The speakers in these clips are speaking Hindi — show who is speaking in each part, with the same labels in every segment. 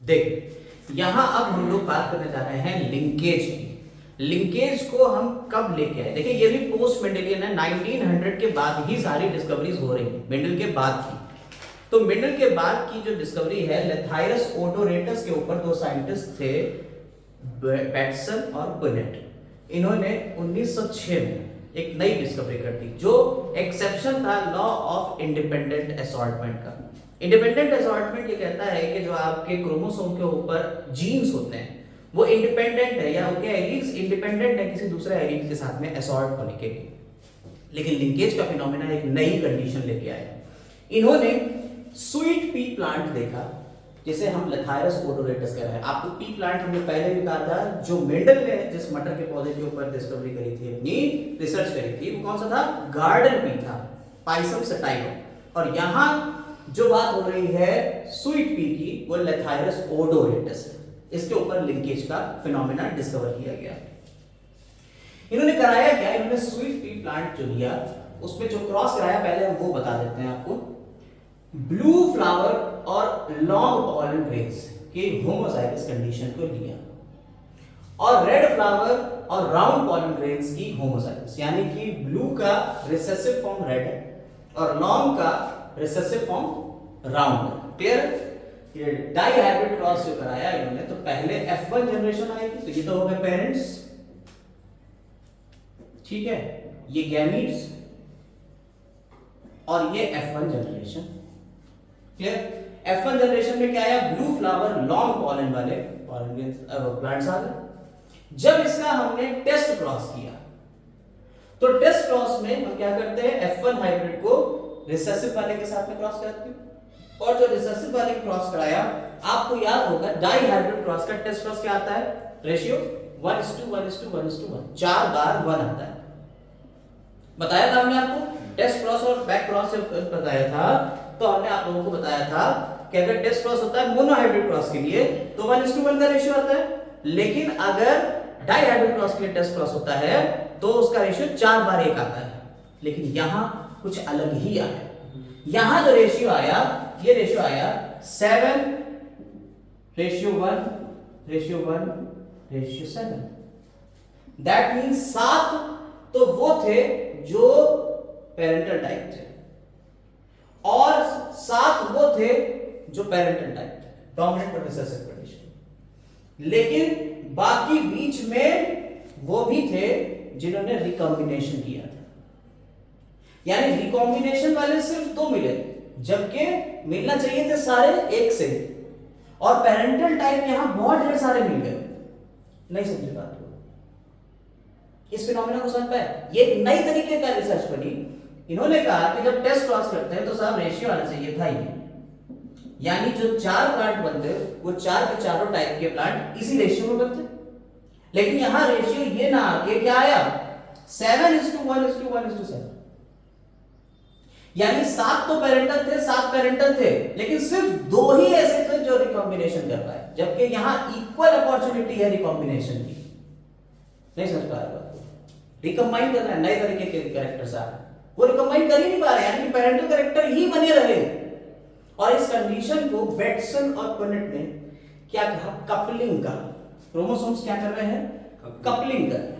Speaker 1: देख यहां अब हम लोग बात करने जा रहे हैं लिंकेज की। लिंकेज को हम कब लेके आए? देखिए ये भी पोस्ट मेंडलियन है, 1900 के बाद ही सारी डिस्कवरीज हो रही है, मेंडल के बाद की। तो मेंडल के बाद की जो डिस्कवरी है, लेथायरस ओडोरेटस के ऊपर दो साइंटिस्ट थे, बैटसन और पुनेट। इन्होंने 1906 में एक नई डिस्कवरी कर दी, जो एक्सेप्शन था लॉ ऑफ इंडिपेंडेंट असॉर्टमेंट का। इंडिपेंडेंट असॉर्टमेंट ये कहता है कि जो आपके क्रोमोसोम के ऊपर जीन्स होते हैं वो इंडिपेंडेंट है, या उनके एलील्स इंडिपेंडेंट है किसी दूसरे एलील के साथ में असॉर्ट होने के लिए। लेकिन लिंकेज का फिनोमेना एक नई कंडीशन लेके आया। इन्होंने स्वीट पी प्लांट देखा, जिसे हम लेथायरस ओडोरेटस कह रहे हैं। आपको पी प्लांट हमने पहले भी कहा था, जो मेंडल ने जिस मटर के पौधे के ऊपर डिस्कवरी करी थी, अपनी रिसर्च करी थी, वो कौन सा था? गार्डन पी था, पाइसम सटाइवम। और यहां जो बात हो रही है स्वीट पी की, वो लेथायरस ओडोरेटस है। इसके ऊपर लिंकेज का फिनोमेना डिस्कवर किया गया। इन्होंने कराया क्या? इन्होंने स्वीट पी प्लांट जो लिया, उसमें जो क्रॉस कराया, पहले हम वो बता देते हैं आपको। ब्लू फ्लावर और लॉन्ग पॉलन ग्रेन्स के होमोजाइगस कंडीशन को लिया, और रेड फ्लावर और राउंड पॉलन ग्रेन्स की होमोजाइगस, यानी कि ब्लू का रिसेसिव फॉर्म रेड है और लॉन्ग का रिसेसिव फॉर्म राउंड है। क्लियर? ये डाई हाइब्रिड क्रॉस जो कराया इन्होंने, तो पहले F1 जनरेशन आएगी, तो ये तो हो गए पेरेंट्स, ठीक है, ये गैमीट्स, और ये F1 generation. Clear? F1 generation में क्या आया? ब्लू फ्लावर लॉन्ग पॉलन वाले प्लांट्स आ गए। जब इसका हमने टेस्ट क्रॉस किया, तो टेस्ट क्रॉस में हम क्या करते हैं? F1 हाइब्रिड को रिसेसिव वाले के साथ में क्रॉस करते हैं, और जो रिसेसिव वाले क्रॉस कराया, आपको याद होगा डाई हाइब्रिड क्रॉस का टेस्ट क्रॉस क्या आता है? रेशियो 1:1:1:1, 4 बार 1 आता है। बताया था हमने आपको, टेस्ट क्रॉस और बैक क्रॉस से बताया था, तो हमने आप लोगों को बताया था कि अगर टेस्ट क्रॉस होता है मोनो हाइब्रिड क्रॉस के लिए, तो 1:1 का रेशियो आता है। लेकिन अगर डाई हाइब्रिड क्रॉस के लिए टेस्ट क्रॉस होता है, तो उसका रेशियो 4 बार 1 आता है। लेकिन यहां कुछ अलग ही आया। यहां जो रेशियो आया, ये रेशियो आया 7:1:1:7। दैट मींस 7 तो वो थे जो पेरेंटल टाइप थे, और 7 वो थे जो पेरेंटल टाइप थे, डोमिनेंट और रिसेसिव कंडीशन। लेकिन बाकी बीच में वो भी थे जिन्होंने रिकॉम्बिनेशन किया था, यानी रिकॉम्बिनेशन वाले सिर्फ 2 मिले, जबकि मिलना चाहिए थे सारे एक से। और पेरेंटल टाइप यहां बहुत ढेर सारे मिल गए। नहीं समझे बात को? इस फिनोमेना को समझ पाए? ये एक नई तरीके का रिसर्च बनी। इन्होंने कहा कि जब टेस्ट क्रॉस करते हैं तो साहब रेशियो आना चाहिए था ये, यानी जो 4 प्लांट बनते वो 4 के चारों टाइप के प्लांट इसी रेशियो में बनते। लेकिन यहां रेशियो ये ना आके क्या आया? 7:1:1:7। यानी 7 तो पेरेंटल थे, 7 पेरेंटल थे, लेकिन सिर्फ 2 ही ऐसे थे जो रिकॉम्बिनेशन कर पाए, जबकि यहां इक्वल अपॉर्चुनिटी है रिकॉम्बिनेशन की। नहीं समझ पा रहे बात को? रिकंबाइन करना है, नए तरीके के कैरेक्टर्स आ रहे हैं, वो रिकंबाइन कर ही नहीं पा रहे, यानी कि पेरेंटल कैरेक्टर ही बने रहे। और इस कंडीशन को बेटसन और पुनेट ने क्या कहा? कपलिंग का। क्रोमोसोम्स क्या कर रहे हैं? कपलिंग कर रहे हैं।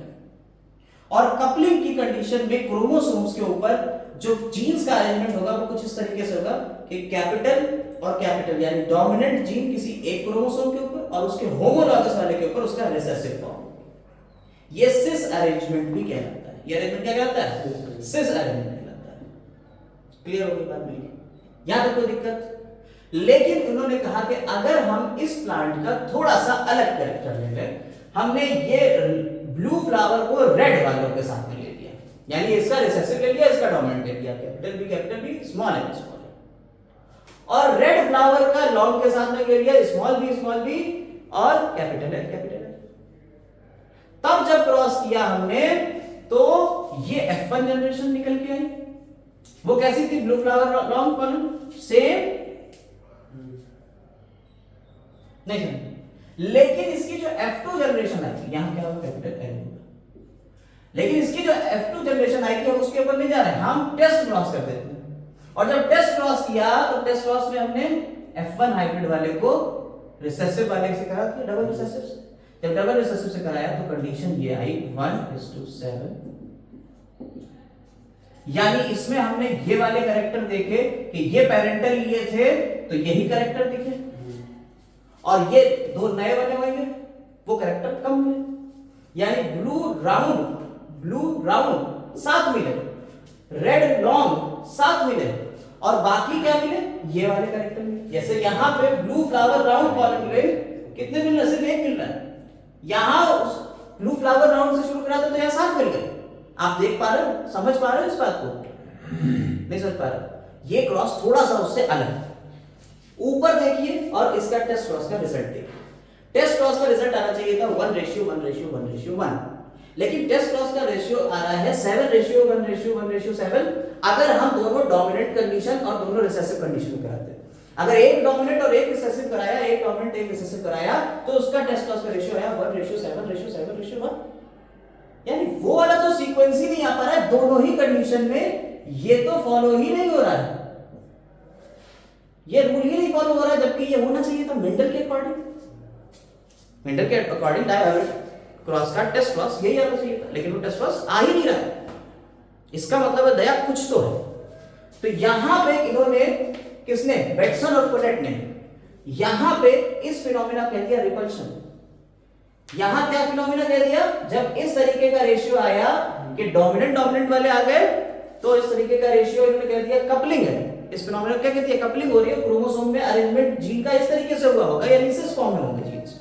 Speaker 1: और कपलिंग की कंडीशन में क्रोमोसोम्स के ऊपर जो जीन्स का अरेंजमेंट होगा वो कुछ इस तरीके से होगा कि कैपिटल और कैपिटल, यानी डोमिनेंट जीन किसी एक क्रोमोसोम के ऊपर और उसके होमोलॉगस वाले के ऊपर उसका रिसेसिव फॉर्म। ये सिस अरेंजमेंट भी कहलाता है। ये अरेंजमेंट क्या कहलाता है? सिस अरेंजमेंट कहलाता है। क्लियर हो गई बात मेरी? यहां तक कोई दिक्कत? लेकिन उन्होंने कहा कि अगर हम इस प्लांट का थोड़ा सा अलग कैरेक्टर ले लें, हमने ये ब्लू फ्लावर को रेड वालों के साथ में ले लिया, यानी इसका रिसेसिव ले लिया, इसका डोमिनेंट ले लिया, कैपिटल बी स्मॉल है, और रेड फ्लावर का लॉन्ग के साथ में ले लिया, स्मॉल बी, और कैपिटल है। तब जब क्रॉस किया हमने, तो ये F1 जनरेशन निकल के आई। वो कैसी थी? Blue flower long column, same नहीं समझ। लेकिन इसकी जो F2 जनरेशन आई थी, यहां क्या होगा? कैपिटल L होगा। लेकिन इसकी जो F2 जनरेशन आई थी, हम उसके ऊपर नहीं जा रहे हैं, हम टेस्ट क्रॉस कर देते हैं। और जब टेस्ट क्रॉस किया, तो टेस्ट क्रॉस में हमने F1 हाइब्रिड वाले को रिसेसिव वाले से करा था डबल रिसेसिव से, जब डबल रिसेसिव से कराया तो कंडीशन ये आई 1:7, यानी इसमें हमने ये वाले कैरेक्टर देखे कि ये पेरेंटल लिए थे तो यही कैरेक्टर दिखे, और ये दो नए बने होंगे वो कैरेक्टर कम मिले, यानी ब्लू राउंड 7 मिले, रेड लॉन्ग 7 मिले, और बाकी क्या मिले, ये वाले कैरेक्टर मिले। जैसे यहां पे blue flower round pollen grain कितने मिल रहे, सिर्फ 1 मिल रहा है, यहां उस ब्लू फ्लावर राउंड से शुरू करा था तो यहां 7 मिल गए। आप देख पा रहे हो, समझ पा रहे हो इस बात को? नहीं समझ पा रहे? ये क्रॉस थोड़ा सा उससे अलग। ऊपर देखिए और इसका टेस्ट क्रॉस का रिजल्ट देखिए। टेस्ट क्रॉस का रिजल्ट आना चाहिए था 1:1:1:1:1, लेकिन टेस्ट क्रॉस का रेशियो आ रहा है 7:1:1:7 अगर हम दोनों डोमिनेंट कंडीशन और दोनों रिसेसिव कंडीशन में कराते हैं। अगर एक डोमिनेंट और एक रिसेसिव कराया, एक डोमिनेंट एक रिसेसिव कराया, तो उसका टेस्ट क्रॉस का रेशियो आया 1:7:7:1, यानी वो वाला तो सीक्वेंस ही नहीं आ पा रहा है दोनों ही कंडीशन में, ये तो फॉलो ही नहीं हो रहा है, ये रूल ही नहीं फॉलो हो रहा है, जबकि ये होना चाहिए था मेंडल के अकॉर्डिंग। मेंडल के अकॉर्डिंग डायहेड्रल क्रॉस का टेस्ट क्रॉस यही आना चाहिए था, लेकिन वो टेस्ट क्रॉस आ ही नहीं रहा है। इसका मतलब है दया कुछ तो है। तो यहां पे इन्होंने, किसने, बेटसन और पुनेट ने यहां पे इस फिनोमिना कह दिया रिपल्शन। यहां क्या फिनोमिना कह दिया, जब इस तरीके का रेशियो आया कि डोमिनेंट वाले आ गए, तो इस तरीके का रेशियो इन्होंने कह दिया कपलिंग है। इस फिनोमिना क्या कहती है, कपलिंग हो रही है, क्रोमोसोम में अरेंजमेंट जीन का इस तरीके से हुआ होगा, यानी इस फॉर्म में होंगे जीन्स।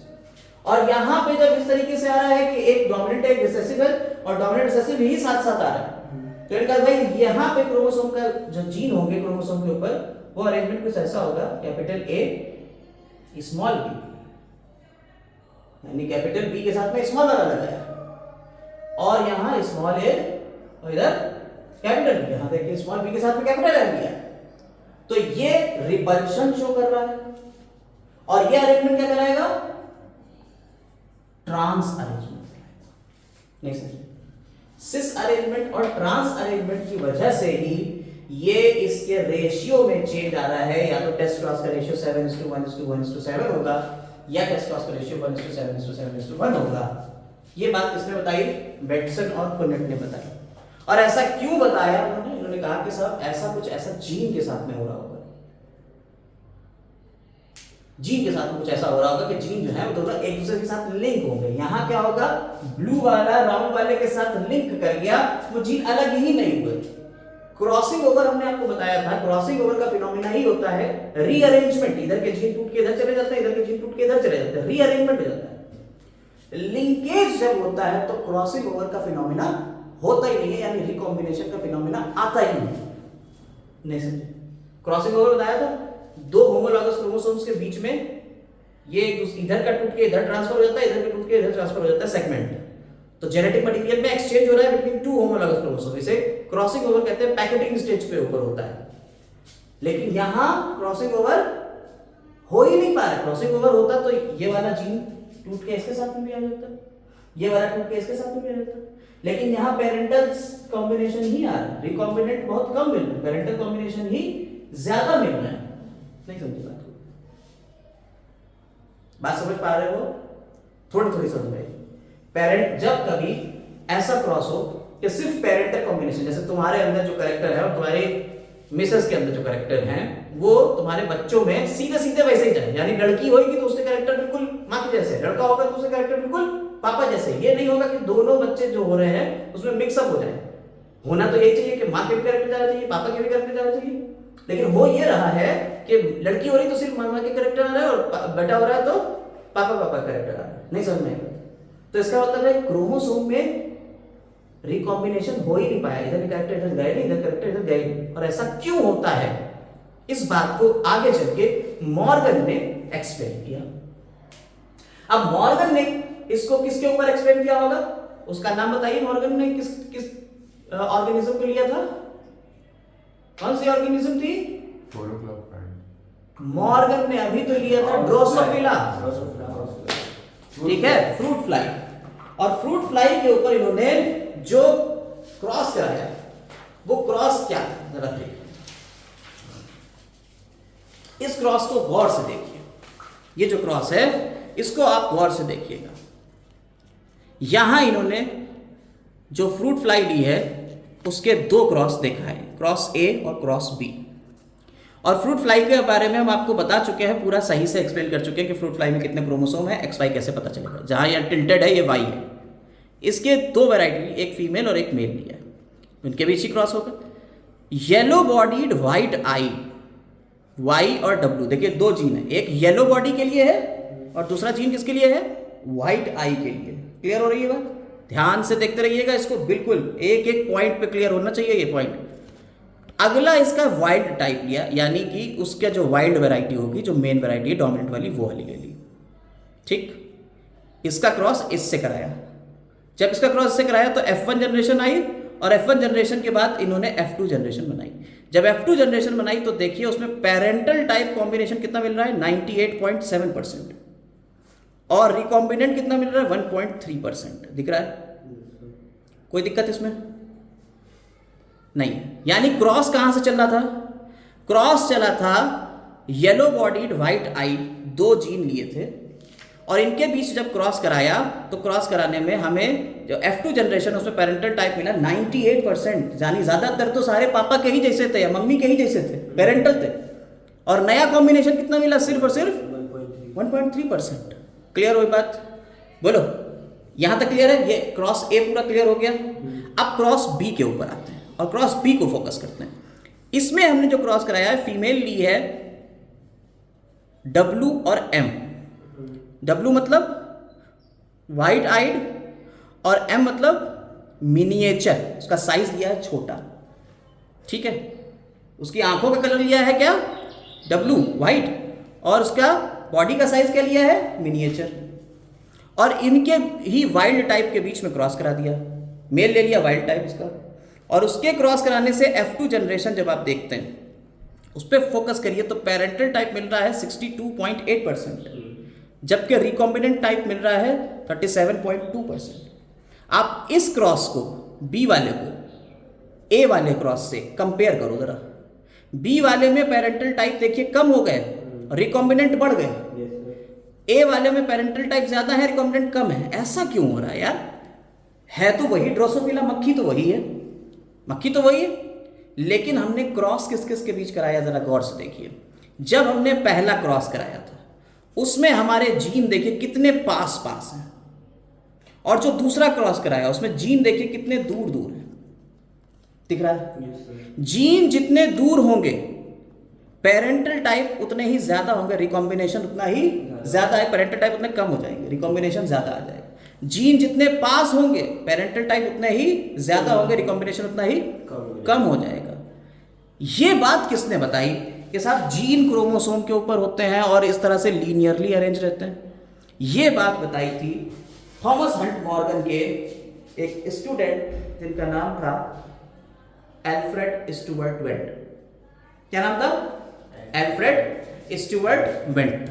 Speaker 1: और यहां पे जब इस तरीके से आ रहा है कि एक डोमिनेंट एक रिसेसिव है और डोमिनेंट रिसेसिव ही साथ साथ आ रहा है, तो इनका भाई यहां पे क्रोमोसोम का जो जीन होंगे क्रोमोसोम के ऊपर, वो अरेंजमेंट कुछ ऐसा होगा, कैपिटल ए स्मॉल बी, यानी कैपिटल बी के साथ में स्मॉल वाला लगाया, और यहां स्मॉल ए और इधर कैपिटल बी, यहां देखिए स्मॉल बी के साथ में कैपिटल ए लिया, तो ये रिपल्शन शो कर रहा है। और ये अरेंजमेंट क्या कहलाएगा, ट्रांस अरेंजमेंट। नहीं समझे? सिस अरेंजमेंट और ट्रांस अरेंजमेंट की वजह से ही ये इसके रेशियो में चेंज आ रहा है, या तो टेस्ट क्रॉस का रेशियो 7:1:1:7 होगा, या टेस्ट क्रॉस का रेशियो 1:7:7:1 होगा। ये बात किसने बताई, बेटसन और पुनेट ने बताई। और ऐसा क्यों बताया उन्होंने कहा कि साहब ऐसा कुछ ऐसा जीन के साथ में हो रहा होगा, जीन के साथ में कुछ ऐसा हो रहा होगा कि जीन जो है वो दोनों एक दूसरे के साथ लिंक होंगे। यहां क्या होगा, ब्लू वाला राउंड वाले के साथ लिंक कर गया, वो जीन अलग ही नहीं हुए। क्रॉसिंग ओवर हमने आपको बताया था, क्रॉसिंग ओवर का फिनोमिना ही होता है रीअरेंजमेंट, इधर के जीन टूट के इधर चले जाते हैं, इधर के जीन टूट के इधर चले जाते हैं, रीअरेंजमेंट हो जाता है। लिंकेज जब होता है तो क्रॉसिंग ओवर का फिनोमिना होता ही नहीं है, यानी रिकॉम्बिनेशन का फिनोमिना आता ही नहीं समझे? क्रॉसिंग ओवर बताया था, दो होमोलॉगस क्रोमोसोम्स के बीच में ये इधर का टूट के इधर ट्रांसफर हो जाता है, इधर का टूट के इधर ट्रांसफर हो जाता है सेगमेंट, तो जेनेटिक मटेरियल में एक्सचेंज हो रहा है बिटवीन टू होमोलॉगस क्रोमोसोम, इसे क्रॉसिंग ओवर कहते हैं, पैकेटिंग स्टेज पे ऊपर होता है। लेकिन यहां क्रॉसिंग ओवर हो ही नहीं पा रहा। क्रॉसिंग ओवर होता तो ये वाला जीन टूट के इसके साथ में भी आ जाता, ये वाला टूट के इसके साथ में भी आ जाता, लेकिन यहां पेरेंटल कॉम्बिनेशन ही आ रहा है, रिकॉम्बिनेंट बहुत कम मिल रहा है, पेरेंटल कॉम्बिनेशन ही ज्यादा मिल रहा है। नहीं समझी बात को? बात समझ पा रहे हो? थोड़ी थोड़ी समझ रहे। पेरेंट जब कभी ऐसा क्रॉस हो कि सिर्फ पेरेंटल कॉम्बिनेशन, जैसे तुम्हारे अंदर जो कैरेक्टर है और तुम्हारे मिसेस के अंदर जो कैरेक्टर हैं वो तुम्हारे बच्चों में सीधे सीधे वैसे ही जाए, यानी लड़की होगी तो उसके कैरेक्टर बिल्कुल मां के जैसे, लड़का होगा तो उसके कैरेक्टर बिल्कुल पापा जैसे। ये नहीं होगा कि दोनों बच्चे जो हो रहे हैं उसमें मिक्सअप हो जाए। होना तो यही चाहिए कि मां के भी कैरेक्टर जाना चाहिए, पापा के भी कैरेक्टर जाना चाहिए, लेकिन हो ये रहा है कि लड़की हो रही तो सिर्फ मामा के कैरेक्टर आ रहा है और बेटा हो रहा है तो पापा पापा कैरेक्टर आ रहा है। नहीं समझ में? तो इसका मतलब है क्रोमोसोम में रिकॉम्बिनेशन हो ही नहीं पाया, इधर कैरेक्टर इधर गए नहीं, इधर कैरेक्टर इधर गए नहीं। और ऐसा क्यों होता है, इस बात को आगे चल के मॉर्गन ने एक्सप्लेन किया। अब मॉर्गन ने इसको किसके ऊपर एक्सप्लेन किया होगा, उसका नाम बताइए। मॉर्गन ने किस किस ऑर्गेनिज्म को लिया था? कौन सी ऑर्गेनिज्म थी? मॉर्गन ने अभी तो लिया था ड्रोसोफिला, ठीक है, फ्रूट फ्लाई। और फ्रूट फ्लाई के ऊपर इन्होंने जो क्रॉस कराया वो क्रॉस क्या था जरा देखिए, इस क्रॉस को गौर से देखिए। ये जो क्रॉस है इसको आप गौर से देखिएगा। यहां इन्होंने जो फ्रूट फ्लाई ली है उसके दो क्रॉस देखा है, क्रॉस ए और क्रॉस बी। और फ्रूट फ्लाई के बारे में हम आपको बता चुके हैं, पूरा सही से एक्सप्लेन कर चुके हैं कि फ्रूट फ्लाई में कितने क्रोमोसोम है, एक्स वाई कैसे पता चलेगा। जहां यह टिल्टेड है ये वाई है। इसके दो वैरायटी, एक फीमेल और एक मेल लिया है, उनके बीच ही क्रॉस होगा। येलो बॉडीड व्हाइट आई, वाई और डब्ल्यू, देखिए दो जीन है, एक येलो बॉडी के लिए है और दूसरा जीन किसके लिए है, व्हाइट आई के लिए। क्लियर हो रही है बात? ध्यान से देखते रहिएगा इसको, बिल्कुल एक एक पॉइंट पे क्लियर होना चाहिए ये पॉइंट। अगला इसका वाइल्ड टाइप लिया, यानी कि उसका जो वाइल्ड वैरायटी होगी, जो मेन वैरायटी है डोमिनेंट वाली, वो वाली ले ली। ठीक, इसका क्रॉस इससे कराया। जब इसका क्रॉस इससे कराया तो F1 जनरेशन आई और F1 जनरेशन के बाद इन्होंने F2 जनरेशन बनाई। जब F2 जनरेशन बनाई तो देखिए उसमें पेरेंटल टाइप कॉम्बिनेशन कितना मिल रहा है, 98.7%, और रिकॉम्बिनेंट कितना मिल रहा है, 1.3%। दिख रहा है? कोई दिक्कत इसमें नहीं। यानी क्रॉस कहां से चल रहा था, क्रॉस चला था येलो बॉडीड व्हाइट आई, दो जीन लिए थे और इनके बीच जब क्रॉस कराया तो क्रॉस कराने में हमें जो F2 जनरेशन उसमें पेरेंटल टाइप मिला 98%, यानी ज्यादातर तो सारे पापा के ही जैसे थे या मम्मी के ही जैसे थे, पेरेंटल थे। और नया कॉम्बिनेशन कितना मिला, सिर्फ और सिर्फ 1.3%। क्लियर हुई बात? बोलो, यहां तक क्लियर है? ये क्रॉस ए पूरा क्लियर हो गया। अब क्रॉस बी के ऊपर आते हैं और क्रॉस बी को फोकस करते हैं। इसमें हमने जो क्रॉस कराया है, फीमेल ली है W और M। W मतलब वाइट आइड और M मतलब मिनिएचर, उसका साइज लिया है छोटा। ठीक है, उसकी आंखों का कलर लिया है क्या, W वाइट, और उसका बॉडी का साइज क्या लिया है, मिनिएचर। और इनके ही वाइल्ड टाइप के बीच में क्रॉस करा दिया, मेल ले लिया वाइल्ड टाइप इसका। और उसके क्रॉस कराने से F2 जनरेशन जब आप देखते हैं उस पर फोकस करिए तो पेरेंटल टाइप मिल रहा है 62.8%, जबकि रिकॉम्बिनेंट टाइप मिल रहा है 37.2%। आप इस क्रॉस को बी वाले को ए वाले क्रॉस से कंपेयर करो जरा। बी वाले में पेरेंटल टाइप देखिए कम हो गए, रिकॉम्बिनेंट बढ़ गए। ए वाले में पेरेंटल टाइप ज्यादा है, रिकॉम्बिनेंट कम है। ऐसा क्यों हो रहा है यार? है तो वही ड्रोसोफिला, मक्खी तो वही है, मक्खी तो वही है, लेकिन हमने क्रॉस किस किस के बीच कराया, जरा गौर से देखिए। जब हमने पहला क्रॉस कराया था उसमें हमारे जीन देखिए कितने पास पास हैं, और जो दूसरा क्रॉस कराया उसमें जीन देखिए कितने दूर दूर हैं। दिख रहा है? जीन जितने दूर होंगे पेरेंटल टाइप उतने ही ज्यादा होंगे, रिकॉम्बिनेशन उतना ही ज्यादा है। पेरेंटल टाइप उतने कम हो जाएंगे, रिकॉम्बिनेशन ज्यादा आ जाएगा। जीन जितने पास होंगे पेरेंटल टाइप उतने ही ज्यादा होंगे, रिकॉम्बिनेशन उतना ही कम हो जाएगा। ये बात किसने बताई कि साहब जीन क्रोमोसोम के ऊपर होते हैं और इस तरह से लीनियरली अरेंज रहते हैं? ये बात बताई थी थॉमस हंट मॉर्गन के एक स्टूडेंट जिनका नाम था एल्फ्रेड स्टुअर्ट वेंट। क्या नाम था? Alfred Stuart went.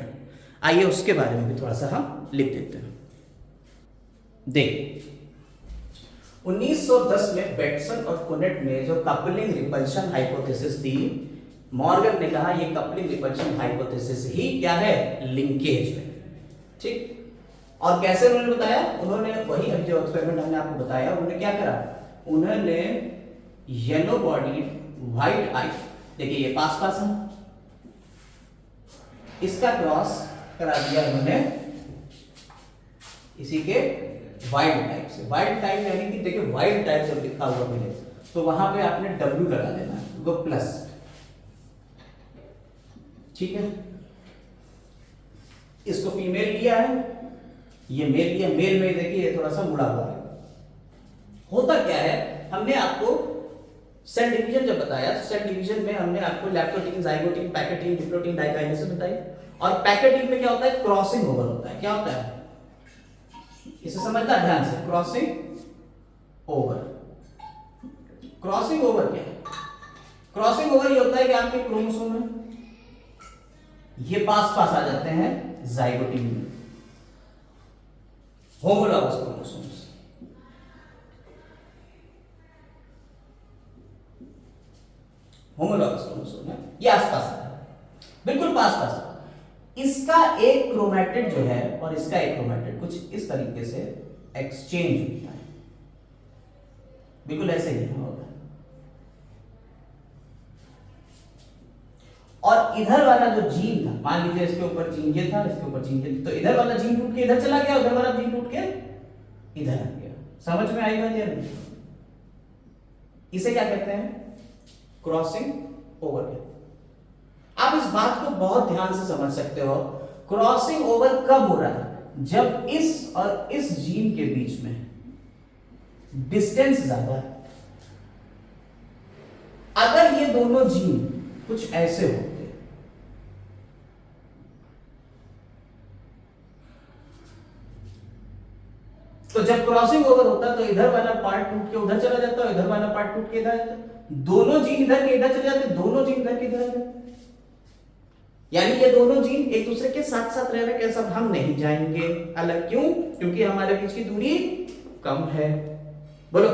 Speaker 1: आइए उसके बारे में भी थोड़ा सा हम लिख देते हैं। देख, 1910 में बेटसन और पुनेट ने जो कपलिंग रिपल्शन हाइपोथेसिस दी, मॉर्गन ने कहा ये कपलिंग रिपल्शन हाइपोथेसिस ही क्या है, लिंकेज है। ठीक, और कैसे उन्होंने बताया? उन्होंने वही जो एक्सपेरिमेंट हमने आपको बताया, उन्होंने क्या करा, उन्होंने येलो बॉडी व्हाइट आई, देखिए ये पास पास है, इसका क्रॉस करा दिया उन्होंने इसी के वाइल्ड टाइप से। वाइल्ड टाइप यानी कि देखिए वाइल्ड टाइप जब लिखा हुआ मिले तो वहां पे आपने W लगा देना है, वो प्लस। ठीक है, इसको फीमेल लिया है, ये मेल लिया। मेल में देखिए ये थोड़ा सा मुड़ा हुआ है। होता क्या है, हमने आपको सेल डिवीजन जब बताया तो सेल डिवीजन में हमने आपको लैप्टोटीन, जाइगोटीन, पैकेटीन, डिप्लोटीन, डाइकाइनेसिस बताई। और पैकेटीन में क्या होता है, क्रॉसिंग ओवर होता है। क्या होता है इसे समझना ध्यान से, क्रॉसिंग ओवर। क्रॉसिंग ओवर क्या है? क्रॉसिंग ओवर ये होता है कि आपके क्रोमोसोम में ये पास पास आ जाते हैं जाइगोटीन में, होमोलॉगस क्रोमोसोम्स। होमोलॉगस क्रोमोसोम है, ये आसपास आता है, बिल्कुल पास पास। इसका एक क्रोमैटिड जो है और इसका एक क्रोमैटिड कुछ इस तरीके से एक्सचेंज होता है, बिल्कुल ऐसे ही होगा। और इधर वाला जो जीन था, मान लीजिए इसके ऊपर जीन ये था, इसके ऊपर जीन ये था, तो इधर वाला जीन टूट के इधर चला गया, उधर वाला जीन टूट के इधर आ गया। समझ में आई बात यार? इसे क्या कहते हैं? Crossing over. आप इस बात को बहुत ध्यान से समझ सकते हो। क्रॉसिंग ओवर कब हो रहा है? जब इस और इस जीन के बीच में डिस्टेंस ज्यादा है। अगर ये दोनों जीन कुछ ऐसे होते, तो जब क्रॉसिंग ओवर होता तो इधर वाला पार्ट टूट के उधर चला जाता, इधर वाला पार्ट टूट के इधर जाता, दोनों जीन इधर के इधर चले जाते, दोनों जीन इधर के इधर आ जाते। यानी ये दोनों जीन एक दूसरे के साथ साथ रह रहे, कैसा हम नहीं जाएंगे अलग। क्यों? क्योंकि हमारे बीच की दूरी कम है। बोलो,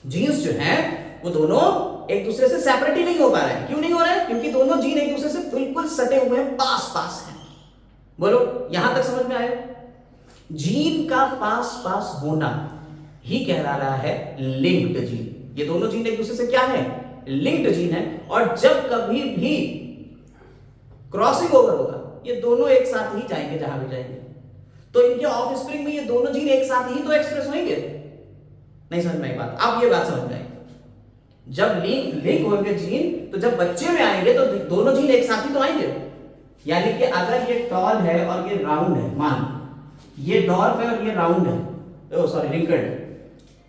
Speaker 1: जीन्स जो है वो दोनों एक दूसरे से सेपरेट ही नहीं हो पा रहे हैं। क्यों नहीं हो रहे हैं? क्योंकि दोनों जीन एक दूसरे से बिल्कुल सटे हुए हैं, पास पास हैं। बोलो, यहां तक समझ में आया? जीन का पास पास होना ही कहला है लिंक्ड जीन। ये दोनों जीन एक दूसरे से क्या है? लिंक्ड जीन है। और जब कभी भी क्रॉसिंग ओवर होगा, ये दोनों एक साथ ही जाएंगे जहां भी जाएंगे, तो इनके ऑफ स्प्रिंग में ये दोनों जीन एक साथ ही तो एक्सप्रेस होंगे। नहीं समझ में आई बात? आप ये बात समझ में आई? जब लिंक होंगे जीन, तो जब बच्चे में आएंगे तो दोनों जीन एक साथ ही तो आएंगे। यानी कि अगर ये टॉल है और ये राउंड है, मान ये डॉर्फ है और ये राउंड है, सॉरी रिंकल्ड है,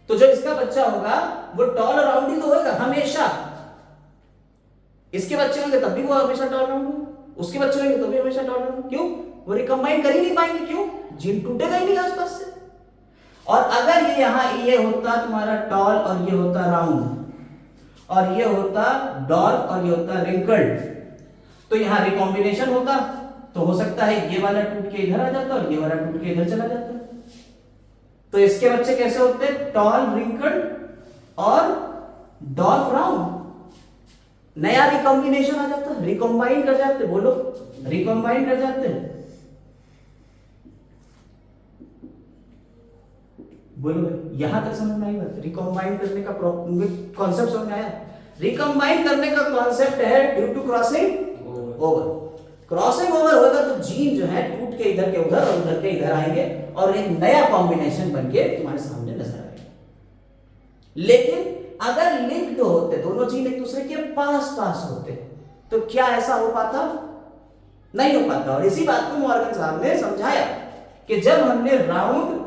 Speaker 1: तो जो इसका बच्चा होगा वो टॉल और राउंड ही तो होगा हमेशा। इसके बच्चे होंगे तब भी वो हमेशा टॉल राउंड होगा, उसके बच्चे होंगे तो भी हमेशा टॉल राउंड। क्यों? वो रिकंबाइन कर ही नहीं पाएंगे। क्यों? जीन टूटेगा ही नहीं आसपास से। और अगर ये यहां ये होता तुम्हारा टॉल और ये होता राउंड, और ये होता डॉर्फ और ये होता रिंकल्ड, तो यहां रिकॉम्बिनेशन होता, तो हो सकता है ये वाला टूट के इधर आ जाता और ये वाला टूट के इधर चला जाता। तो इसके बच्चे कैसे होते हैं? टॉल रिंकल्ड और डॉर्फ राउंड। नया रिकॉम्बिनेशन आ जाता, रिकॉम्बाइन कर जाते। बोलो, रिकॉम्बाइन कर जाते हैं। बोलो, यहां तक समझ में आई बात? रिकॉम्बाइन करने का कॉन्सेप्ट समझ में आया? रिकंबाइन करने का कॉन्सेप्ट है due to crossing over. Crossing over होगा तो जीन जो है टूट के इधर के उधर और उधर के इधर आएंगे और एक नया कॉम्बिनेशन बनके तुम्हारे सामने नजर आएगा। लेकिन अगर लिंक्ड होते, दोनों जीन एक दूसरे के पास पास होते, तो क्या ऐसा हो पाता? नहीं हो पाता। और इसी बात को मॉर्गन साहब ने समझाया कि जब हमने राउंड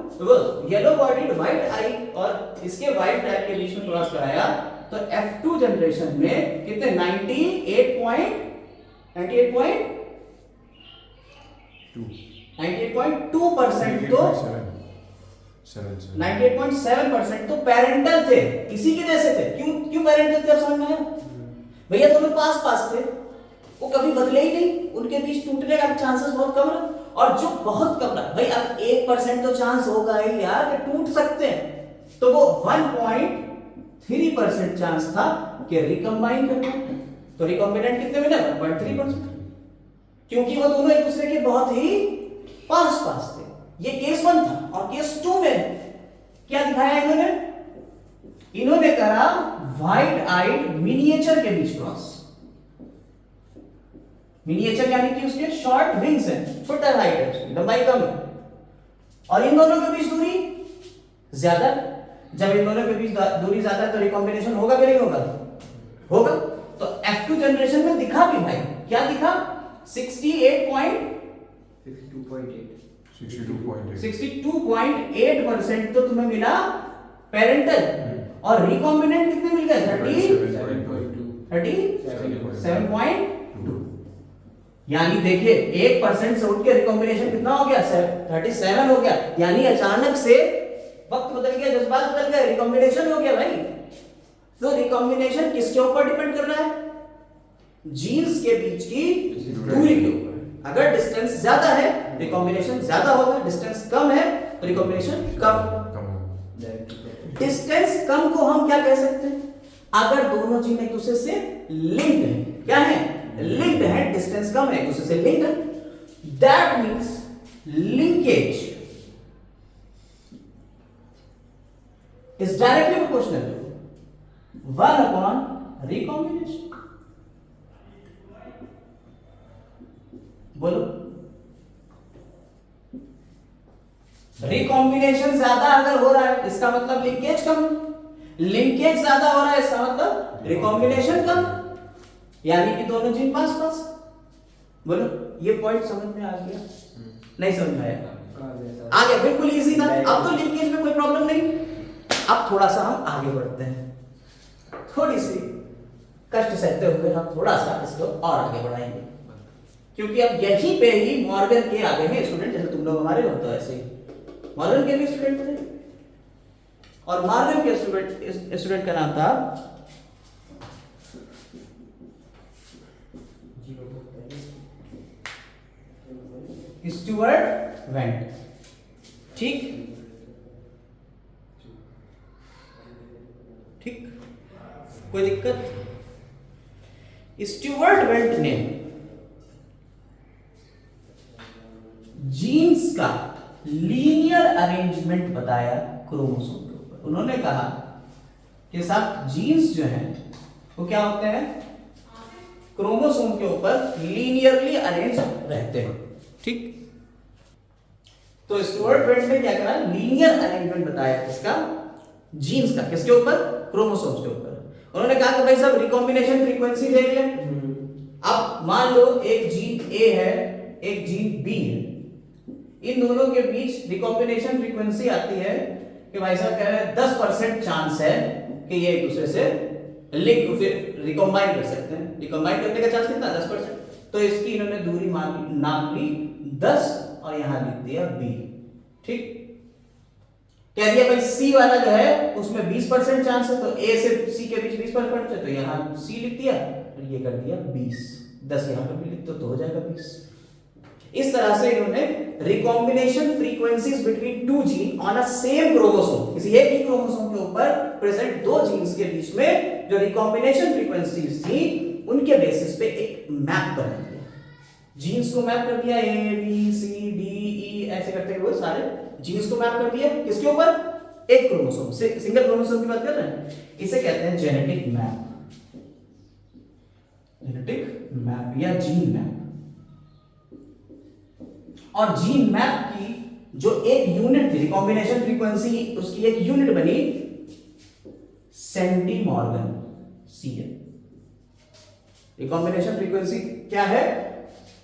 Speaker 1: येलो बॉडीड व्हाइट आई और इसके व्हाइट टाइप के बीच में क्रॉस कराया, तो F2 जनरेशन में कितने 98.2% तो 98.7% तो पेरेंटल थे, इसी के जैसे थे। क्यों पेरेंटल थे? अब समझ में आया? भैया दोनों पास पास थे, वो कभी बदले ही नहीं, उनके बीच टूटने का चांसेस बहुत कम रहा। और जो बहुत कम रहा भाई, अब 1% तो चांस होगा ही यार कि टूट सकते हैं, तो वो 1.3% चांस था कि रिकंबाइन करना। तो रिकॉम्बिनेंट कितने मिले? 1.3%, क्योंकि वो दोनों एक दूसरे के बहुत ही पास पास थे। ये केस 1 था। और केस 2 में क्या दिखाया इन्होंने? इन्होंने करा व्हाइट आइड मिनिएचर के बीच क्रॉस। मिनिएचर यानी कि उसके शॉर्ट विंग्स हैं, छोटा हाइट है, उसकी लंबाई कम है, और इन दोनों के बीच दूरी ज्यादा। जब इन दोनों के बीच दूरी ज्यादा है तो रिकॉम्बिनेशन होगा कि नहीं होगा? होगा। तो F2 जनरेशन में दिखा भी भाई, क्या दिखा? 62.8% तो तुम्हें मिला पेरेंटल, और रिकॉम्बिनेंट कितने मिल गए? 37.2। यानी देखिए 1% से उठ के रिकॉम्बिनेशन कितना हो गया? 37 हो गया। यानी अचानक से वक्त बदल गया, जज्बात बदल गए, रिकॉम्बिनेशन हो गया भाई। तो रिकॉम्बिनेशन किसके ऊपर डिपेंड कर रहा है? जीन्स के बीच की दूरी के ऊपर। अगर डिस्टेंस ज्यादा है रिकॉम्बिनेशन ज्यादा होगा, डिस्टेंस कम है तो रिकॉम्बिनेशन कम। डिस्टेंस कम को हम क्या कह सकते हैं? अगर दोनों जीन एक दूसरे से लिंक्ड है, क्या है? लिंक्ड है, डिस्टेंस कम है, एक दूसरे से लिंक्ड है। That means linkage is directly proportional to 1 upon recombination. बोलो, रिकॉम्बिनेशन ज्यादा अगर हो रहा है इसका मतलब लिंकेज कम, लिंकेज ज्यादा हो रहा है इसका मतलब रिकॉम्बिनेशन कम, यानी कि दोनों जीन पास पास। बोलो, ये पॉइंट समझ में आ गया? नहीं समझ में आया? आ गया, बिल्कुल इजी था। अब तो लिंकेज में कोई प्रॉब्लम नहीं। अब थोड़ा सा हम आगे बढ़ते हैं, थोड़ी सी कष्ट सहते हुए हम थोड़ा सा इसको और आगे बढ़ाएंगे, क्योंकि अब यहीं पे ही मॉर्गन के आगे हैं स्टूडेंट, जैसे तुम लोग हमारे हो तो ऐसे ही मॉर्गन के भी स्टूडेंट थे, और मॉर्गन के स्टूडेंट का नाम था स्टुअर्ट वेंट। ठीक ठीक, कोई दिक्कत? स्टुअर्ट वेंट ने जीन्स का लीनियर अरेंजमेंट बताया क्रोमोसोम के ऊपर। उन्होंने कहा कि साहब जीन्स जो हैं वो क्या होते हैं, क्रोमोसोम के ऊपर लीनियरली अरेंज रहते हैं। ठीक, तो स्टुअर्ट वेंट ने क्या करा, लीनियर अरेंजमेंट बताया इसका, जीन्स का, किसके ऊपर, क्रोमोसोम्स के ऊपर। उन्होंने कहा कि भाई साहब रिकॉम्बिनेशन फ्रीक्वेंसी देख लें। अब मान लो एक जीन ए है, एक जीन बी है, इन दोनों के बीच रिकॉम्बिनेशन फ्रीक्वेंसी आती है कि भाई साहब कह रहे हैं 10% चांस है कि ये एक दूसरे से लिंक फिर रिकॉम्बाइन कर सकते हैं। रिकॉम्बाइन करने का चांस कितना, 10%। तो इसकी इन्होंने दूरी नाम ली 10 और यहां लिख दिया बी। ठीक, कह दिया भाई सी वाला जो है उसमें 20% चांस है, तो ए से सी के बीच 20% है, तो यहां सी लिख दिया और ये कर दिया 20, 10 यहां पे भी लिख दो तो हो जाएगा 20। इस तरह से इन्होंने recombination frequencies between two gene on a same chromosome, किसी एक ही क्रोमोसोम के ऊपर प्रेजेंट दो जीन्स के बीच में जो रिकॉम्बिनेशन फ्रीक्वेंसीज थी उनके बेसिस पे एक मैप बना दिया। जीन्स को मैप कर दिया, ए बी सी डी ई ऐसे करते हुए सारे जीन्स को मैप कर दिया, किसके ऊपर, एक क्रोमोसोम से, सिंगल क्रोमोसोम की बात कर रहे हैं। इसे कहते हैं जेनेटिक मैप, जेनेटिक मैप या जीन मैप। और जीन मैप की जो एक यूनिट थी, रिकॉम्बिनेशन फ्रीक्वेंसी, उसकी एक यूनिट बनी सेंटीमॉर्गन, सीएम। रिकॉम्बिनेशन फ्रीक्वेंसी क्या है,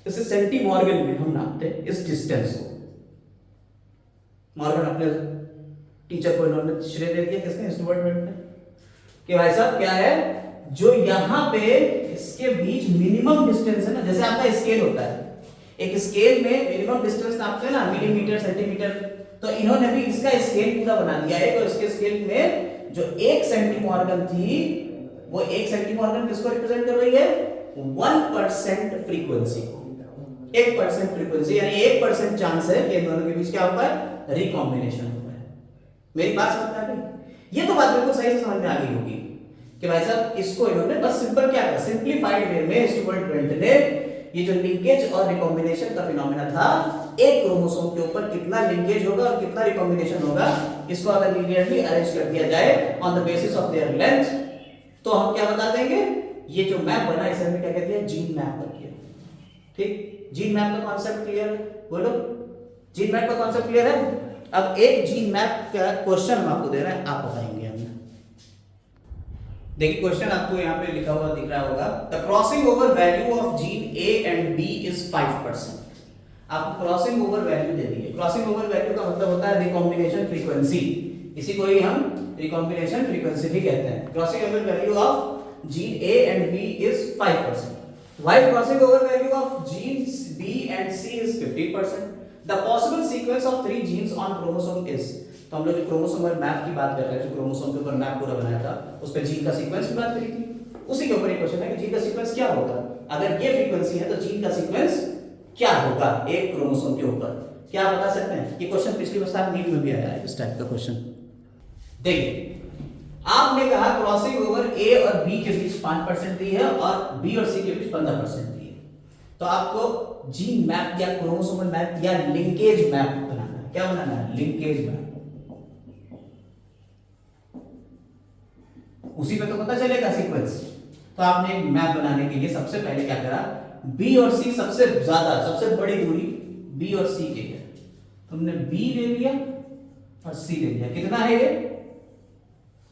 Speaker 1: इसे सेंटीमॉर्गन में हम नापते हैं इस डिस्टेंस को। मॉर्गन अपने टीचर को इन्होंने श्रेय दे दिया, किसने, स्टुअर्ट वेंट ने, कि भाई साहब क्या है, जो यहां पे इसके बीच मिनिमम डिस्टेंस है ना, जैसे आपका स्केल होता है, एक स्केल में मिनिमम डिस्टेंस नापते हैं ना, मिलीमीटर सेंटीमीटर, तो इन्होंने भी इसका स्केल पूरा बना दिया है। तो इसके स्केल में जो एक सेंटीमॉर्गन थी, वो एक सेंटीमॉर्गन किसको रिप्रेजेंट कर रही है, 1% फ्रीक्वेंसी को, 1% फ्रीक्वेंसी, यानी 1% चांस है कि इन दोनों के बीच क्या होता है, रिकॉम्बिनेशन होता है। मेरी बात समझ में आ गई? ये तो बात बिल्कुल सही से समझ में आ गई होगी कि भाई साहब इसको इन्होंने बस सिंपल क्या किया, सिंपलीफाइड वे में स्टुअर्ट वेंट ने ये जो लिंकेज और रिकॉम्बिनेशन का फिनोमेना था, एक क्रोमोसोम के ऊपर कितना लिंकेज होगा और कितना रिकॉम्बिनेशन होगा, इसको अगर लीनियरली अरेंज कर दिया जाए on the basis of their length, तो हम क्या बता देंगे, ये जो मैप बना इसे हमने क्या कहते हैं, जीन मैप कर दिया। ठीक, जीन मैप का कॉन्सेप्ट क्लियर है? बोलो, जीन मैप का कॉन्सेप्ट क्लियर है? अब एक जीन मैप का क्वेश्चन हम आपको दे रहे हैं, आप बताएंगे हमें। देखिए क्वेश्चन आपको यहाँ पे लिखा हुआ दिख रहा होगा, the crossing over value of gene A and B is 5%। आपको क्रॉसिंग ओवर वैल्यू दे दी है। क्रॉसिंग ओवर वैल्यू का मतलब होता है रिकॉम्बिनेशन फ्रीक्वेंसी, इसी को ही हम रिकॉम्बिनेशन फ्रीक्वेंसी भी कहते हैं। Crossing over value of gene A and B is 5%, while crossing over value of genes B and C is 50%. The possible sequence of 3 genes on chromosome is, तो हम लोग जो क्रोमोसोमल मैप की बात कर रहे हैं, जो क्रोमोसोम के ऊपर मैप पूरा बनाया था, उस पर जीन का सीक्वेंस की बात करी थी, उसी के ऊपर एक क्वेश्चन है कि जीन का सीक्वेंस क्या होगा, अगर ये फ्रीक्वेंसी है तो जीन का सीक्वेंस क्या होगा एक क्रोमोसोम के ऊपर, क्या आप बता सकते हैं? ये क्वेश्चन पिछली बार नीट में भी आया है, इस टाइप का क्वेश्चन। देखिए आपने कहा क्रॉसिंग ओवर ए और बी के बीच 5% दी है और बी और सी के बीच 15% दी है, तो आपको जीन मैप या क्रोमोसोमल मैप या लिंकेज मैप बनाना है। क्या बनाना है? Linkage map. उसी पे तो पता चलेगा सीक्वेंस। तो आपने एक मैप बनाने के लिए सबसे पहले क्या करा, बी और सी सबसे ज्यादा सबसे बड़ी दूरी बी और सी की है, तुमने बी ले लिया और सी ले लिया। कितना है ये?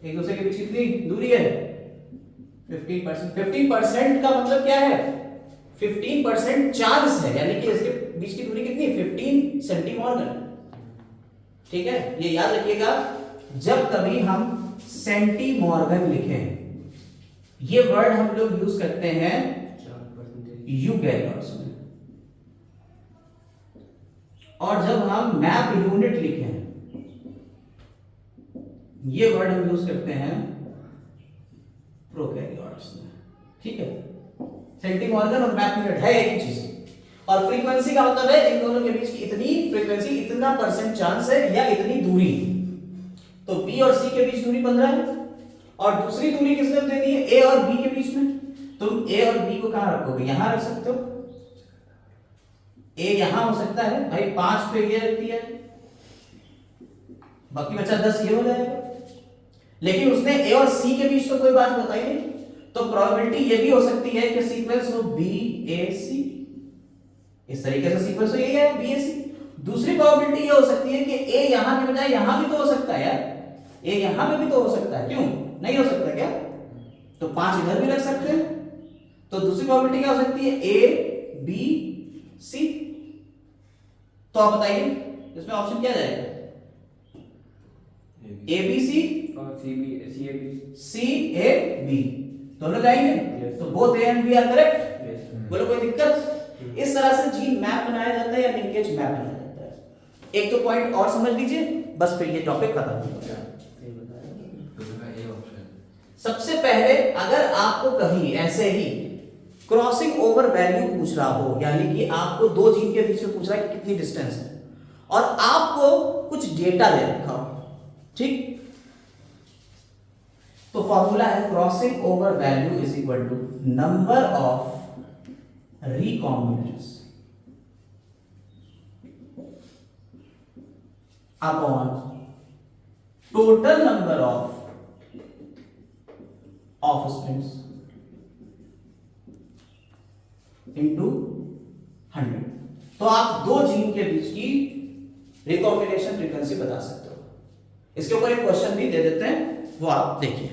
Speaker 1: एक दूसरे के बीच कितनी दूरी है? 15%। 15% का मतलब क्या है? 15% चांस है, यानी कि इसके बीच की दूरी कितनी? 15 सेंटीमॉर्गन। ठीक है, ये याद रखिएगा जब कभी हम सेंटीमॉर्गन लिखें, ये वर्ड हम लोग यूज करते हैं यूकैरियोट्स में, और जब हम मैप यूनिट लिखें ये वर्ड हम यूज करते हैं प्रोकैरियोट्स में। ठीक है, सेंटीमॉर्गन और मैप यूनिट है एक ही चीज। और फ्रीक्वेंसी का मतलब है इन दोनों के बीच की इतनी फ्रीक्वेंसी, इतना परसेंट चांस है या इतनी दूरी। तो बी और सी के बीच दूरी 15 है, और दूसरी दूरी किसने दे दी है? ए और बी के बीच में। तुम ए और बी को कहां रखोगे? यहां रख सकते हो। ए यहां हो सकता है भाई, 5 पे ये रख दिया, बाकी बचा 10 ये हो जाएगा। लेकिन उसने ए और सी के बीच तो कोई बात बताई नहीं, तो प्रोबेबिलिटी ये भी हो सकती है कि सीक्वेंस हो बी ए सी, इस तरीके से सीक्वेंस हो ये है बी ए सी। दूसरी प्रोबेबिलिटी ये हो सकती है कि ए यहां के बजाय यहां भी तो हो सकता है यार, ए यहां पे भी तो हो सकता है, क्यों नहीं हो सकता क्या? तो 5 इधर भी रख सकते हैं। तो दूसरी प्रोबेबिलिटी क्या हो सकती है? A B C. तो आप बताइए इसमें ऑप्शन क्या जाएगा? ए बी सी
Speaker 2: और
Speaker 1: सी ए बी दोनों जाएंगे। तो both A and B are correct. बोलो कोई दिक्कत? इस तरह से जीन मैप बनाया जाता है या लिंकेज मैप बनाया जाता है। एक तो पॉइंट और समझ लीजिए, बस फिर ये टॉपिक खत्म हो गया। सबसे पहले अगर आपको कभी ऐसे ही क्रॉसिंग ओवर वैल्यू पूछ रहा हो, यानी कि आपको दो जीन के बीच में पूछ रहा है कि कितनी डिस्टेंस है, और आपको कुछ डेटा दे रखा हो, ठीक, तो फॉर्मूला है crossing over value is equal to number of recombinations upon total number of offsprings into 100। तो आप दो जीन के बीच की रिकॉम्बिनेशन फ्रीक्वेंसी बता सकते हो। इसके ऊपर एक क्वेश्चन भी दे देते हैं, वो आप देखिए।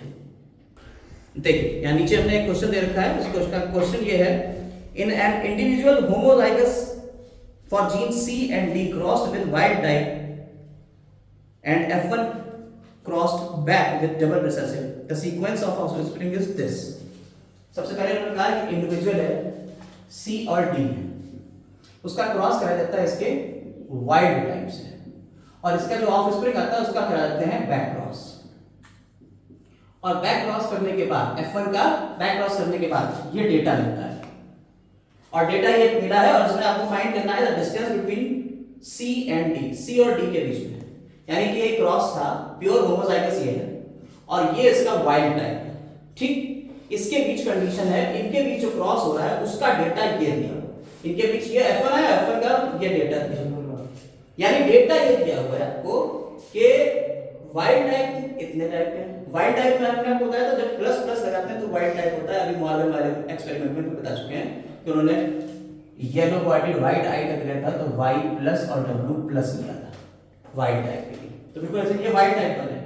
Speaker 1: यहां नीचे हमने एक क्वेश्चन दे रखा है, उस क्वेश्चन ये है, in an individual homozygous for gene C and D crossed with wild type and F1 crossed back with double recessive, the sequence of offspring is this। सबसे पहले उन्होंने कहा कि इंडिविजुअल है C और D है, उसका क्रॉस कराया जाता है इसके वाइल्ड टाइप से, और इसका जो ऑफस्प्रिंग आता है उसका करा जाते हैं बैक क्रॉस। और बैक क्रॉस करने के बाद F1 का बैक क्रॉस करने के बाद ये डेटा मिलता है, और डेटा ये मिला है, और इसमें आपको फाइंड करना है the distance between C and D, C और D के बीच में, यानी कि ये क्रॉस था, प्योर होमोजाइगस ये है, और ये इसका वाइल्ड टाइप है, ठीक। इसके बीच कंडीशन है, इनके बीच जो क्रॉस हो रहा है उसका डेटा ये दिया, इनके बीच ये F1 है, F1 का ये डेटा दिया, यानी डेटा ये दिया हुआ है आपको कि वाइल्ड टाइप इतने टाइप के। वाइल्ड टाइप में आपने आपको बताया था जब प्लस प्लस लगाते हैं तो वाइल्ड टाइप होता है। अभी मॉर्गन वाले एक्सपेरिमेंट में भी बता चुके हैं कि उन्होंने येलो बॉडीड व्हाइट आई तक लिया था, तो Y प्लस और W प्लस लिया था वाइल्ड टाइप के लिए। तो बिल्कुल ऐसे ये वाइल्ड टाइप वाले।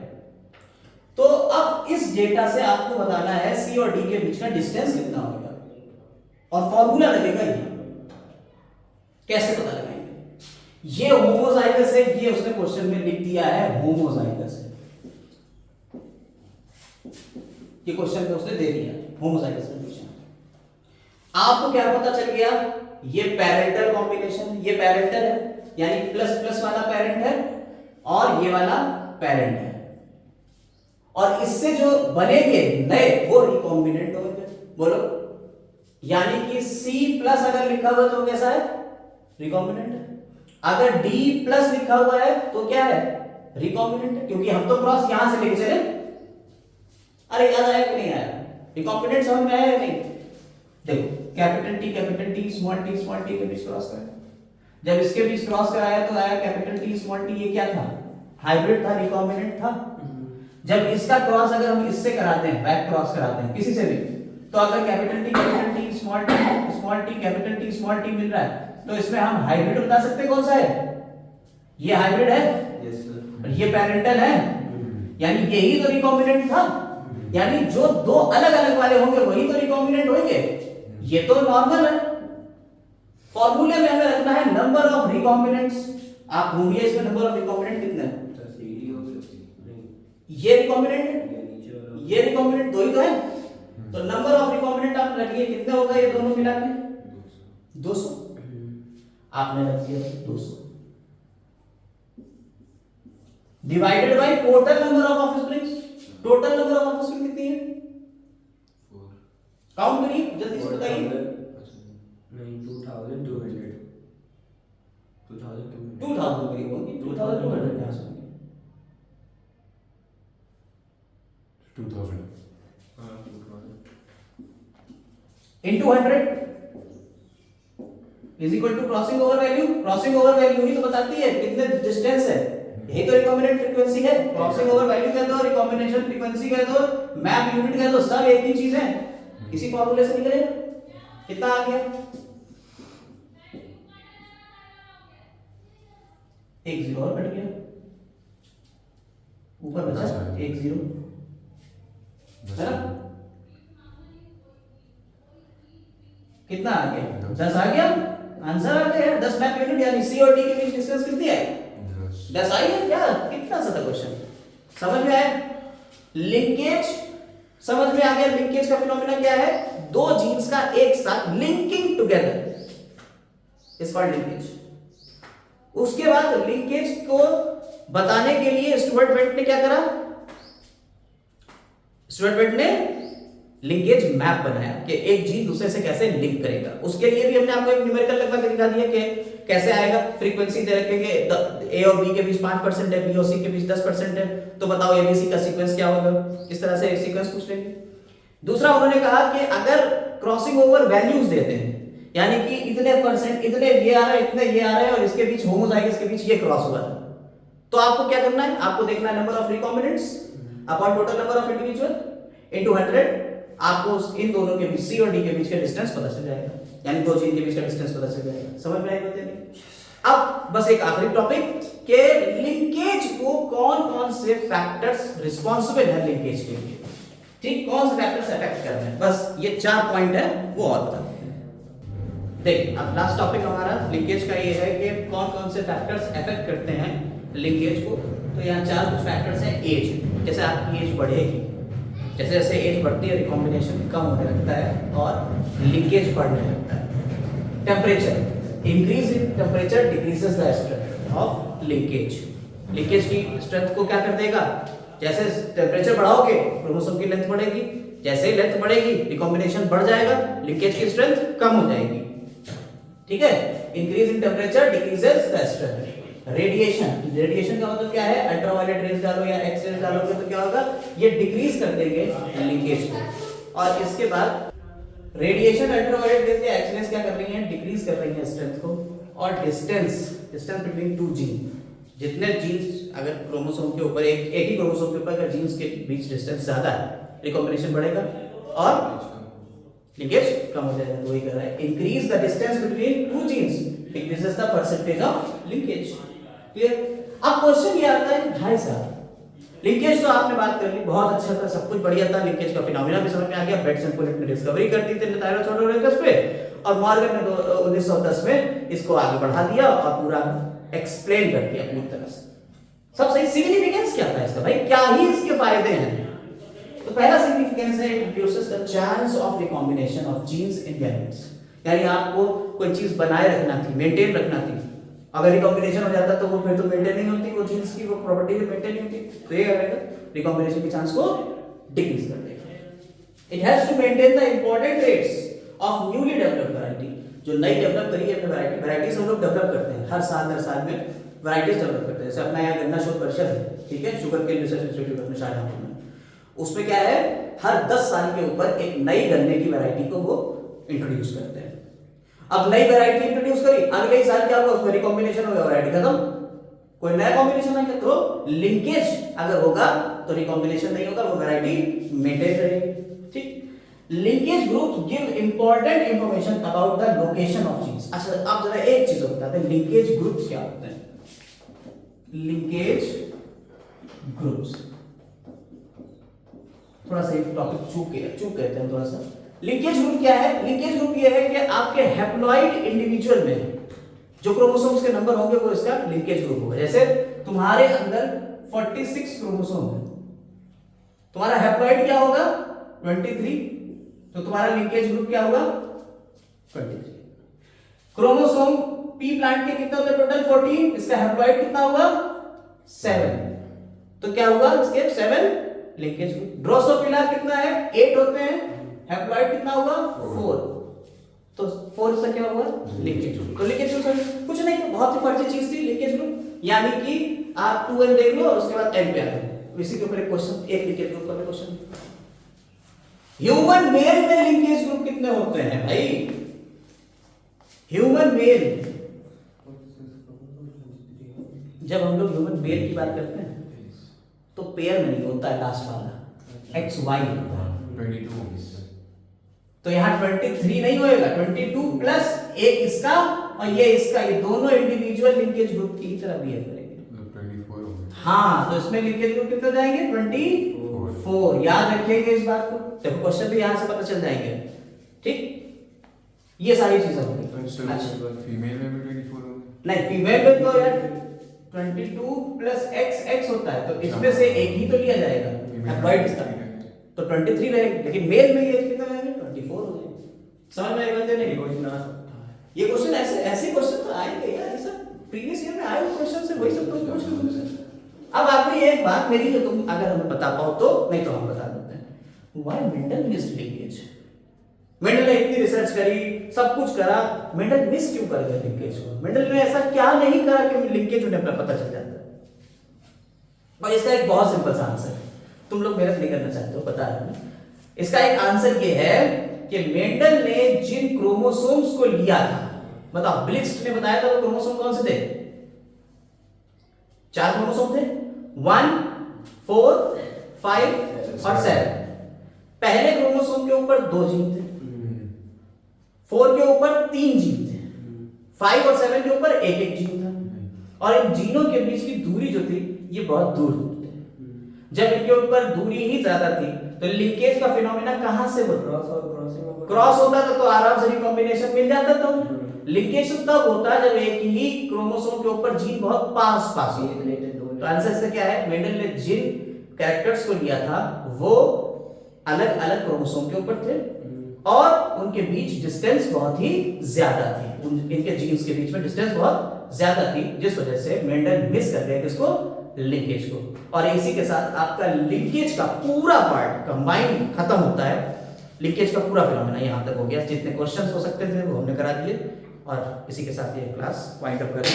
Speaker 1: तो अब इस डेटा से आपको बताना है C और D के बीच का डिस्टेंस कितना होगा, और फॉर्मूला लगेगा ये। कैसे पता लगाएंगे? ये होमोजाइगस है, ये उसने क्वेश्चन में लिख दिया है होमोजाइगस है, ये क्वेश्चन में उसने दे दिया होमोजाइगस कंडीशन। आपको क्या पता चल गया? ये पेरेंटल कॉम्बिनेशन, ये पेरेंटल है, यानी प्लस प्लस वाला पेरेंट है और ये वाला पेरेंट है, और इससे जो बनेंगे नए वो रिकॉम्बिनेंट होंगे। बोलो, यानी कि C प्लस अगर लिखा हुआ तो कैसा है? रिकॉम्बिनेंट है। अगर D प्लस लिखा हुआ है तो क्या है? रिकॉम्बिनेंट है, क्योंकि हम तो क्रॉस यहां से लेके चले। अरे याद आया कि नहीं आया? रिकॉम्बिनेंट समझ में आया या नहीं? देखो कैपिटल टी स्मॉल टी के बीच क्रॉस कराया। जब इसके बीच क्रॉस कराया तो आया कैपिटल टी स्मॉल टी, ये क्या था? हाइब्रिड था, रिकॉम्बिनेंट था। जब इसका क्रॉस अगर हम इससे कराते हैं, बैक क्रॉस कराते हैं किसी से भी, तो अगर capital T small T capital T small T मिल रहा है तो इसमें हम हाइब्रिड बता सकते हैं कौन सा है? ये हाइब्रिड है।
Speaker 2: Yes sir.
Speaker 1: और ये पैरेंटल है, यानी यही तो रिकॉम्बिनेंट था। यानी जो दो अलग अलग वाले होंगे वही तो रिकॉम्बिनेंट होंगे। ये तो नॉर्मल है। फॉर्मूले में हमें रखना है नंबर ऑफ रिकॉम्बिनेंट्स। आप ढूंढिए इसमें नंबर ऑफ रिकॉम्बिनेंट कितने हैं। ये रिकॉम्बिनेंट है, ये रिकॉम्बिनेंट दो ही तो है। तो नंबर ऑफ रिकॉम्बिनेंट आप रखिए कितने होगा ये दोनों मिला के? 200। आपने रख दिया 200 divided by total number of offsprings. Total number of offspring कितनी है?
Speaker 2: 4।
Speaker 1: काउंट करिए जल्दी से बताइए।
Speaker 2: नहीं 2200
Speaker 1: 2000 करीब होंगी। 2200 के आसपास
Speaker 3: 2000
Speaker 1: into 100 is equal to crossing over value. Crossing over value ही तो बताती है कितने डिस्टेंस है। यही तो रिकॉम्बिनेंट फ्रीक्वेंसी है। क्रॉसिंग ओवर वैल्यू कह दो, रिकॉम्बिनेशन फ्रीक्वेंसी कह दो, मैप यूनिट कह दो, सब एक ही चीज है। इसी फॉर्मूले से निकलेगा। कितना आ गया? 1 0 और बढ़ गया, ऊपर बचा 1 0 है ना? कितना आ गया? 10 आ गया। आंसर आ गया। 10 मैप यूनिट यानी सी और डी के बीच डिस्टेंस कितनी है? 10 आई है क्या? कितना सा था क्वेश्चन? समझ में आया? लिंकेज समझ में आ गया। लिंकेज का फिनोमेना क्या है? दो जीन्स का एक साथ linking together is called linkage. उसके बाद लिंकेज को बताने के लिए स्टुअर्ट बेंट ने क्या करा? स्टुअर्ट बेंट ने लिंकेज मैप बनाया कि एक जीन दूसरे से कैसे लिंक करेगा। उसके लिए भी हमने आपको एक न्यूमेरिकल लगभग दिखा दिया कि कैसे आएगा। फ्रीक्वेंसी दे रखेंगे ए और बी के बीच 5% है, बी और सी के बीच 10% है, तो बताओ एबीसी का सीक्वेंस क्या होगा। इस तरह से एक सीक्वेंस पूछ लेंगे। दूसरा उन्होंने कहा कि अगर क्रॉसिंग ओवर वैल्यूज देते हैं, यानी कि इतने परसेंट, इतने ये आ रहा है, इतने ये आ रहा है और इसके बीच होमोजाइगस के बीच ये क्रॉस हुआ है, तो आपको क्या करना है? आपको देखना है number of recombinants upon total number of individual into 100। आपको इन दोनों के बीच सी और डी के बीच का डिस्टेंस पता चल जाएगा, यानी दो जीन के बीच का डिस्टेंस पता चल जाएगा। समझ में आएगा? अब बस एक आखिरी टॉपिक के लिंकेज को कौन कौन से फैक्टर्स रिस्पॉन्सिबल है लिंकेज के लिए, ठीक, कौन से फैक्टर्स अफेक्ट कर रहे हैं। बस ये 4 पॉइंट है, वो और बताते हैं। देखिए अब लास्ट टॉपिक हमारा लिंकेज का ये है कि कौन कौन से फैक्टर्स अफेक्ट करते हैं लिंकेज को। तो यहाँ 4 कुछ फैक्टर्स हैं। एज, जैसे आपकी एज बढ़ेगी, जैसे जैसे एज बढ़ती है रिकॉम्बिनेशन कम होने लगता है और लिंकेज बढ़ने लगता है। Temperature, increase in temperature decreases the strength of linkage. Linkage की स्ट्रेंथ को क्या कर देगा? जैसे टेम्परेचर बढ़ाओगे क्रोमोसोम की लेंथ बढ़ेगी, जैसे लेंथ बढ़ेगी रिकॉम्बिनेशन बढ़ जाएगा, लिंकेज की स्ट्रेंथ कम हो जाएगी। ठीक है, increase in temperature decreases the strength. Radiation, radiation का मतलब क्या है? अल्ट्रावायलेट रेज डालो या एक्स रेज डालोगे तो क्या होगा? ये डिक्रीज कर देंगे लिंकेज को। और इसके बाद रेडिएशन, अल्ट्रावायलेट रेज या एक्स रेज क्या कर रही हैं? डिक्रीज कर रही हैं स्ट्रेंथ को। और डिस्टेंस बिटवीन टू जीन, जितने जीन्स अगर क्रोमोसोम के ऊपर एक ही क्रोमोसोम के ऊपर अगर जीन्स के बीच डिस्टेंस ज्यादा है, रिकॉम्बिनेशन बढ़ेगा और लिंकेज कम हो जाएगा। तो वही कर रहा है, increase the distance between two genes decreases the percentage of linkage. Clear? अब क्वेश्चन ये आता है, भाई साहब लिंकेज तो आपने बात कर ली, बहुत अच्छा था, सब कुछ बढ़िया था, लिंकेज का फिनोमेना भी समझ में आ गया, बेट्स एंड पुलेट ने डिस्कवरी कर दी थी थायरोइड पे, और मॉर्गन ने 1910 में इसको आगे बढ़ा दिया और पूरा एक्सप्लेन कर दिया पूरी तरह से। सब सही। सिग्निफिकेंस क्या था इसका भाई? क्या ही इसके फायदे हैं? तो पहला सिग्निफिकेंस है, it reduces the chance of recombination of genes in gametes. यानी आपको कोई चीज बनाए रखना थी, मेंटेन रखना थी, अगर रिकॉम्बिनेशन हो जाता तो वो फिर तो मेंटेन नहीं होती, वो जीन्स की वो प्रॉपर्टी भी मेंटेन नहीं होती। तो ये करेगा रिकॉम्बिनेशन के चांस को डिक्रीज कर देगा। It has to maintain the important traits of newly developed variety. जो नई डेवलप करी है वैरायटीज हम लोग डेवलप करते हैं, हर साल में वैरायटीज डेवलप करते हैं। जैसे अपना यहाँ गन्ना शोध परिषद है, ठीक है, शुगर केन रिसर्च इंस्टीट्यूट अपने शाहजहांपुर में, उसमें क्या है, हर 10 साल के ऊपर एक नई गन्ने की वैरायटी को वो इंट्रोड्यूस करते हैं। अब नई वैरायटी इंट्रोड्यूस करी, अगले ही साल क्या होगा, उसमें रिकॉम्बिनेशन हो गया, वैरायटी खत्म, कोई नया कॉम्बिनेशन आएगा। तो लिंकेज अगर होगा तो रिकॉम्बिनेशन नहीं होगा, वो वैरायटी मेंटेन रहेगी। ठीक, linkage groups give important information about the location of genes. अच्छा आप जरा एक चीज बताते हैं, लिंकेज ग्रुप्स क्या होते हैं? लिंकेज ग्रुप्स थोड़ा सा टॉपिक चूक कहते हैं थोड़ा सा। लिंकेज ग्रुप क्या है? लिंकेज ग्रुप ये है कि आपके हैप्लॉइड इंडिविजुअल में जो क्रोमोसोम्स के नंबर होंगे वो इसका लिंकेज ग्रुप होगा। जैसे तुम्हारे अंदर 46 क्रोमोसोम है, तुम्हारा हैप्लॉइड क्या होगा 23, तो तुम्हारा लिंकेज ग्रुप क्या होगा 23। क्रोमोसोम पी प्लांट के कितने होते हैं टोटल 14, इसका हैप्लॉइड कितना होगा 7, तो क्या होगा इसके 7 लिंकेज ग्रुप। ड्रोसोफिला कितना है 8 होते हैं, हैप्लॉइड कितना होगा 4, तो 4 से क्या होगा लिंकेज ग्रुप। तो लिंकेज ग्रुप कुछ नहीं, तो बहुत ही फर्जी चीज थी लिंकेज ग्रुप, यानी कि आप 2n देख लो और उसके बाद n पे आ जाओ। इसी के ऊपर एक क्वेश्चन, एक लिंकेज ग्रुप का क्वेश्चन। ह्यूमन मेल में लिंकेज ग्रुप कितने होते हैं भाई? ह्यूमन मेल, जब हम लोग ह्यूमन मेल की बात करते हैं तो पेयर में नहीं होता है लास्ट वाला, XY होता है।
Speaker 2: 22
Speaker 1: तो यहाँ 23 नहीं होएगा, 22 प्लस एक इसका और ये इसका, ये दोनों इंडिविजुअल लिंकेज ग्रुप की तरह बिहेव करेंगे।
Speaker 2: 24 हो गया।
Speaker 1: हाँ, तो इसमें लिंकेज ग्रुप कितने जाएंगे 24। याद रखिएगा इस बात को, देखो क्वेश्चन भी यहाँ से पता चल जाएंगे। ठीक, ये सारी चीजें होंगी। अच्छा
Speaker 2: फीमेल में भी 24 हो गया।
Speaker 1: नहीं, फीमेल में तो यार 22 प्लस x होता है, तो इसमें से एक ही तो लिया जाएगा हैप्लॉइड इसका, तो 23 रहेगा। लेकिन मेल में ये कितना आएगा 24 हो जाएगा। समझ में आएगा नहीं? ये क्वेश्चन ऐसे क्वेश्चन तो आएंगे यार, ये सब प्रीवियस ईयर में आए हुए क्वेश्चन से वही सब तुम पूछ लो मुझसे। अब आखिरी एक बात मेरी जो तुम अगर हमें बता पाओ तो, नहीं तो हम बता देते हैं। Why Mendel missed linkage? Mendel ने इतनी रिसर्च करी, सब कुछ करा, मेंडल मिस क्यों कर गया लिंकेज को? मेंडल ने ऐसा क्या नहीं करा कि लिंकेज उन्हें पता चल जाता है? और इसका एक बहुत सिंपल सा आंसर है, तुम लोग मेहनत नहीं करना चाहते हो पता है। इसका एक आंसर ये है कि मेंडल ने जिन क्रोमोसोम्स को लिया था, बताओ ब्लिक्स्ट ने बताया था वो क्रोमोसोम कौन से थे? 4 क्रोमोसोम थे, 1, 4, 5 और 7। पहले क्रोमोसोम के ऊपर 2 जीन थे, 4 के ऊपर 3 जीन थे, 5 और 7 के ऊपर एक जीन था, और इन जीनों के बीच की दूरी जो थी ये बहुत दूर थे। जब इनके ऊपर दूरी ही ज्यादा थी तो लिंकेज का फिनोमेना कहां से होता? क्रॉस होता था, तो आराम से रिकॉम्बिनेशन मिल जाता था। लिंकेज तब होता है जब एक ही क्रोमोसोम के ऊपर जीन बहुत पास हो। तो आंसर इसका क्या है? मेंडल ने जिन कैरेक्टर्स को लिया था वो अलग अलग क्रोमोसोम के ऊपर थे और उनके बीच डिस्टेंस बहुत ही ज्यादा थी, इनके जीन्स के बीच में डिस्टेंस बहुत ज्यादा थी, जिस वजह से मेंडल मिस कर गया किसको? लिंकेज को। और इसी के साथ आपका लिंकेज का पूरा पार्ट कंबाइन खत्म होता है। लिंकेज का पूरा फिनोमेना यहां तक हो गया, जितने क्वेश्चंस हो सकते थे वो हमने करा दिए, और इसी के साथ ये क्लास वाइंड अप करें।